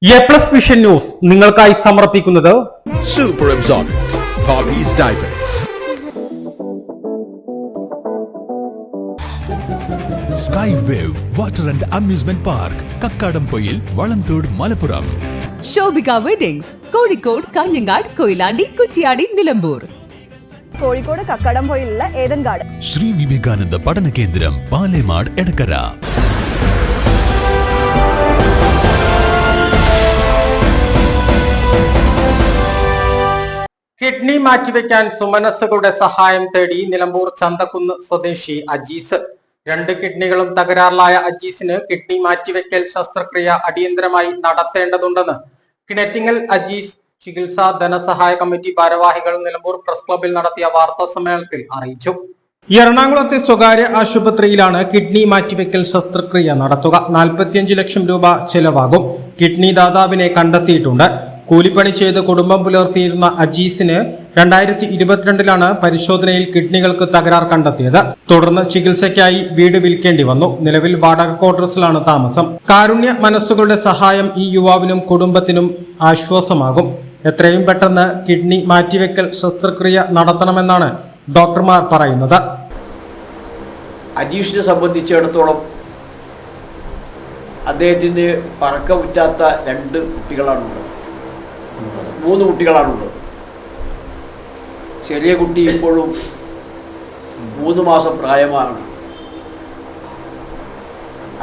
A+ vision news നിങ്ങൾക്കായി സമർപ്പിക്കുന്നത് Super Absorbent Poppy's Diapers. Skywave Water and Amusement Park, Kakkadampoyil, Valamthodu, Malappuram. Shobhika weddings, Kozhikode, Kanhangad, Koyilandy, Kuttiady, Nilambur. Kozhikode കക്കാടംപൊയിലുള്ള Eden garden. Shri Vivekananda പഠന കേന്ദ്രം, പാലേമാട്, എടക്കര. കിഡ്നി മാറ്റിവെക്കാൻ സുമനസ്സുകളുടെ സഹായം തേടി നിലമ്പൂർ ചന്തക്കുന്ന് സ്വദേശി അജീസ്. 2 കിഡ്നികളും തകരാറിലായ അജീസിന് കിഡ്നി മാറ്റിവെക്കൽ ശസ്ത്രക്രിയ അടിയന്തരമായി നടത്തേണ്ടതുണ്ടെന്ന് കിണറ്റിങ്ങൽ അജീസ് ചികിത്സാ ധനസഹായ കമ്മിറ്റി ഭാരവാഹികൾ നിലമ്പൂർ പ്രസ് ക്ലബിൽ നടത്തിയ വാർത്താ സമ്മേളനത്തിൽ അറിയിച്ചു. എറണാകുളത്തെ സ്വകാര്യ ആശുപത്രിയിലാണ് കിഡ്നി മാറ്റിവെക്കൽ ശസ്ത്രക്രിയ നടത്തുക. 45 ലക്ഷം രൂപ ചെലവാകും. കിഡ്നി ദാതാവിനെ കണ്ടെത്തിയിട്ടുണ്ട്. കൂലിപ്പണി ചെയ്ത് കുടുംബം പുലർത്തിയിരുന്ന അജീസിന് 2022 പരിശോധനയിൽ കിഡ്നികൾക്ക് തകരാർ കണ്ടെത്തിയത്. തുടർന്ന് ചികിത്സയ്ക്കായി വീട് വിൽക്കേണ്ടി വന്നു. നിലവിൽ വാടക ക്വാർട്ടേഴ്സിലാണ് താമസം. കാരുണ്യ മനസ്സുകളുടെ സഹായം ഈ യുവാവിനും കുടുംബത്തിനും ആശ്വാസമാകും. എത്രയും പെട്ടെന്ന് കിഡ്നി മാറ്റിവെക്കൽ ശസ്ത്രക്രിയ നടത്തണമെന്നാണ് ഡോക്ടർമാർ പറയുന്നത്. അജീഷിനെ സംബന്ധിച്ചിടത്തോളം അദ്ദേഹത്തിന് പറക്കമുറ്റാത്ത 2 കുട്ടികളാണുള്ളത്. 3 കുട്ടികളാണുള്ളത്. ചെറിയ കുട്ടി ഇപ്പോഴും 3 മാസം പ്രായമാണ്.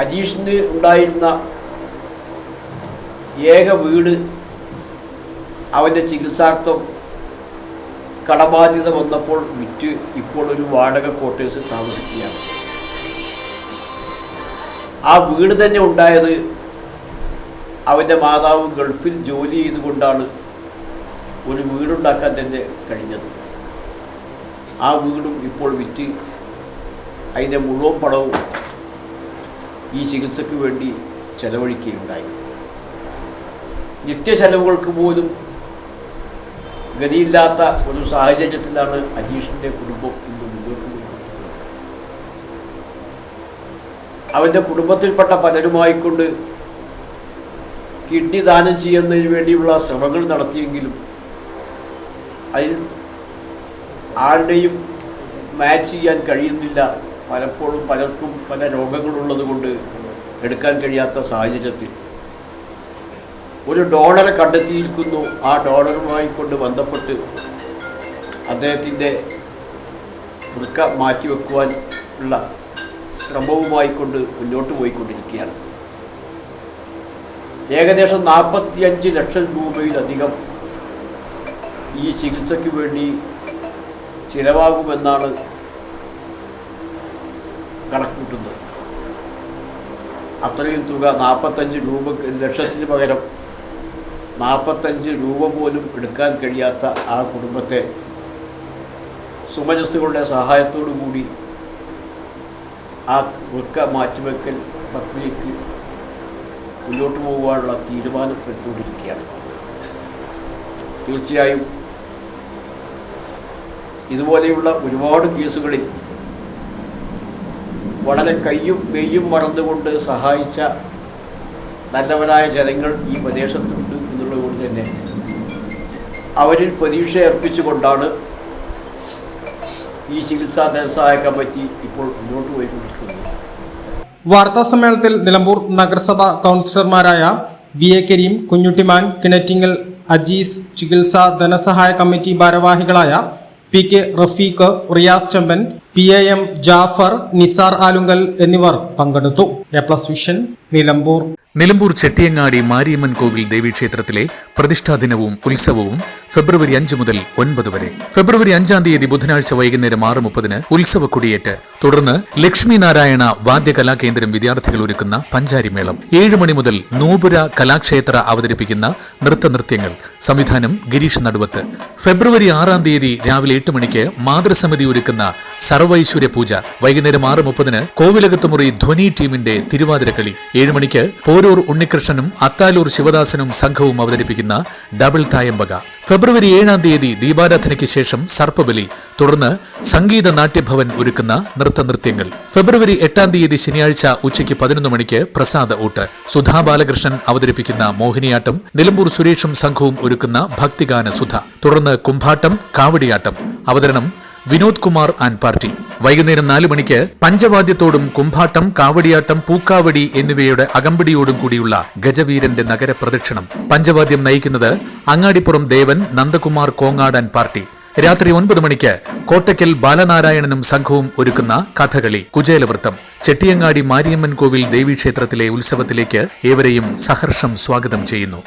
അജീഷിന് ഉണ്ടായിരുന്ന ഏക വീട് അവൻ്റെ ചികിത്സാർത്ഥം കടബാധ്യത വന്നപ്പോൾ വിറ്റ് ഇപ്പോൾ ഒരു വാടക ക്വാർട്ടേഴ്സിൽ താമസിക്കുകയാണ്. ആ വീട് തന്നെ ഉണ്ടായത് അവൻ്റെ മാതാവ് ഗൾഫിൽ ജോലി ചെയ്തുകൊണ്ടാണ് ഒരു വീടുണ്ടാക്കാൻ തന്നെ കഴിഞ്ഞത്. ആ വീടും ഇപ്പോൾ വിറ്റ് അതിൻ്റെ മുഴുവൻ പണവും ഈ ചികിത്സയ്ക്ക് വേണ്ടി ചെലവഴിക്കുകയുണ്ടായി. നിത്യചെലവുകൾക്ക് പോലും ഗതിയില്ലാത്ത ഒരു സാഹചര്യത്തിലാണ് അജീഷിൻ്റെ കുടുംബം ഇന്ന് മുന്നോട്ട് കൊണ്ടുപോകുന്നത്. അവൻ്റെ കുടുംബത്തിൽപ്പെട്ട പലരുമായിക്കൊണ്ട് കിഡ്നി ദാനം ചെയ്യുന്നതിന് വേണ്ടിയുള്ള ശ്രമങ്ങൾ നടത്തിയെങ്കിലും അതിൽ ആരുടെയും മാച്ച് ചെയ്യാൻ കഴിയുന്നില്ല. പലപ്പോഴും പലർക്കും പല രോഗങ്ങളുള്ളത് കൊണ്ട് എടുക്കാൻ കഴിയാത്ത സാഹചര്യത്തിൽ ഒരു ഡോണറെ കണ്ടെത്തിയിരിക്കുന്നു. ആ ഡോണറുമായി കൊണ്ട് ബന്ധപ്പെട്ട് അദ്ദേഹത്തിൻ്റെ വൃക്ക മാറ്റിവെക്കുവാൻ ഉള്ള ശ്രമവുമായി കൊണ്ട് മുന്നോട്ട് പോയിക്കൊണ്ടിരിക്കുകയാണ്. ഏകദേശം 45 ലക്ഷം രൂപയിലധികം ഈ ചികിത്സയ്ക്ക് വേണ്ടി ചിലവാകുമെന്നാണ് കണക്കൂട്ടുന്നത്. അത്രയും തുക 45 ലക്ഷത്തിന് പകരം 45 രൂപ പോലും എടുക്കാൻ കഴിയാത്ത ആ കുടുംബത്തെ സുമനസ്സുകളുടെ സഹായത്തോടു കൂടി ആ വൃക്ക മാറ്റിവെക്കൽ പ്രക്രിയയ്ക്ക് മുന്നോട്ട് പോകുവാനുള്ള തീരുമാനം എടുത്തുകൊണ്ടിരിക്കുകയാണ്. തീർച്ചയായും ഇതുപോലെയുള്ള ഒരുപാട് കേസുകളിൽ വളരെ കയ്യും മെയ്യും മറന്നുകൊണ്ട് സഹായിച്ച നല്ലവരായ ജനങ്ങൾ ഈ പ്രദേശത്തുണ്ട് എന്നുള്ളതുകൊണ്ട് തന്നെ അവരിൽ പ്രതീക്ഷ അർപ്പിച്ചുകൊണ്ടാണ് ഈ ചികിത്സാ ധനസഹായ കമ്മിറ്റി ഇപ്പോൾ മുന്നോട്ട് പോയിക്കൊണ്ടിരിക്കുന്നത്. വാർത്താ സമ്മേളനത്തിൽ നിലമ്പൂർ നഗരസഭ കൗൺസിലർമാരായ VA കരീം, കുഞ്ഞുട്ടിമാൻ, കിണറ്റിങ്ങൽ അജീസ് ചികിത്സാ ധനസഹായ കമ്മിറ്റി ഭാരവാഹികളായ PK റഫീഖ്, റിയാസ് ചെമ്പൻ, PAM ജാഫർ, നിസാർ ആലുങ്കൽ എന്നിവർ പങ്കെടുത്തു. എ+ വിഷൻ നിലമ്പൂർ. നിലമ്പൂർ ചെട്ടിയങ്ങാടി മാരിയമ്മൻ കോവിൽ ദേവീക്ഷേത്രത്തിലെ പ്രതിഷ്ഠാ ദിനവും ഉത്സവവും ഫെബ്രുവരി 5 മുതൽ 9 വരെ. ഫെബ്രുവരി 5-ാം തീയതി ബുധനാഴ്ച വൈകുന്നേരം 6:30 ഉത്സവ കൊടിയേറ്റ്. തുടർന്ന് ലക്ഷ്മി നാരായണ വാദ്യ കലാകേന്ദ്രം വിദ്യാർത്ഥികൾ ഒരുക്കുന്ന പഞ്ചാരിമേളം. 7 മണി മുതൽ നൂപുര കലാക്ഷേത്ര അവതരിപ്പിക്കുന്ന നൃത്തനൃത്യങ്ങൾ. സംവിധാനം ഗിരീഷ് നടുവത്ത്. ഫെബ്രുവരി 6-ാം തീയതി രാവിലെ 8 മണിക്ക് മാതൃസമിതി ഒരുക്കുന്ന സർവൈശ്വര്യ പൂജ. വൈകുന്നേരം 6:30 കോവിലകത്തുമുറി ധ്വനി ടീമിന്റെ തിരുവാതിരക്കളി. 7 മണിക്ക് പോരൂർ ഉണ്ണികൃഷ്ണനും അത്താലൂർ ശിവദാസനും സംഘവും അവതരിപ്പിക്കുന്ന ഡബിൾ തായമ്പക. ഫെബ്രുവരി 7-ാം തീയതി ദീപാരാധനയ്ക്ക് ശേഷം സർപ്പബലി, തുടർന്ന് സംഗീത നാട്യഭവൻ ഒരുക്കുന്ന നൃത്തനൃത്യങ്ങൾ. ഫെബ്രുവരി 8-ാം തീയതി ശനിയാഴ്ച ഉച്ചയ്ക്ക് 11 മണിക്ക് പ്രസാദ ഊട്ട്. സുധാ ബാലകൃഷ്ണൻ അവതരിപ്പിക്കുന്ന മോഹിനിയാട്ടം, നിലമ്പൂർ സുരേഷും സംഘവും ഒരുക്കുന്ന ഭക്തിഗാന സുധ, തുടർന്ന് കുംഭാട്ടം, കാവടിയാട്ടം. അവതരണം വിനോദ് കുമാർ ആൻഡ് പാർട്ടി. വൈകുന്നേരം 4 മണിക്ക് പഞ്ചവാദ്യത്തോടും കുംഭാട്ടം, കാവടിയാട്ടം, പൂക്കാവടി എന്നിവയുടെ അകമ്പടിയോടും കൂടിയുള്ള ഗജവീരന്റെ നഗരപ്രദക്ഷിണം. പഞ്ചവാദ്യം നയിക്കുന്നത് അങ്ങാടിപ്പുറം ദേവൻ, നന്ദകുമാർ കോങ്ങാട് ആൻഡ് പാർട്ടി. രാത്രി 9 മണിക്ക് കോട്ടയ്ക്കൽ ബാലനാരായണനും സംഘവും ഒരുക്കുന്ന കഥകളി, കുചേലവൃത്തം. ചെട്ടിയങ്ങാടി മാരിയമ്മൻ കോവിൽ ദേവീക്ഷേത്രത്തിലെ ഉത്സവത്തിലേക്ക് ഏവരെയും സഹർഷം സ്വാഗതം ചെയ്യുന്നു.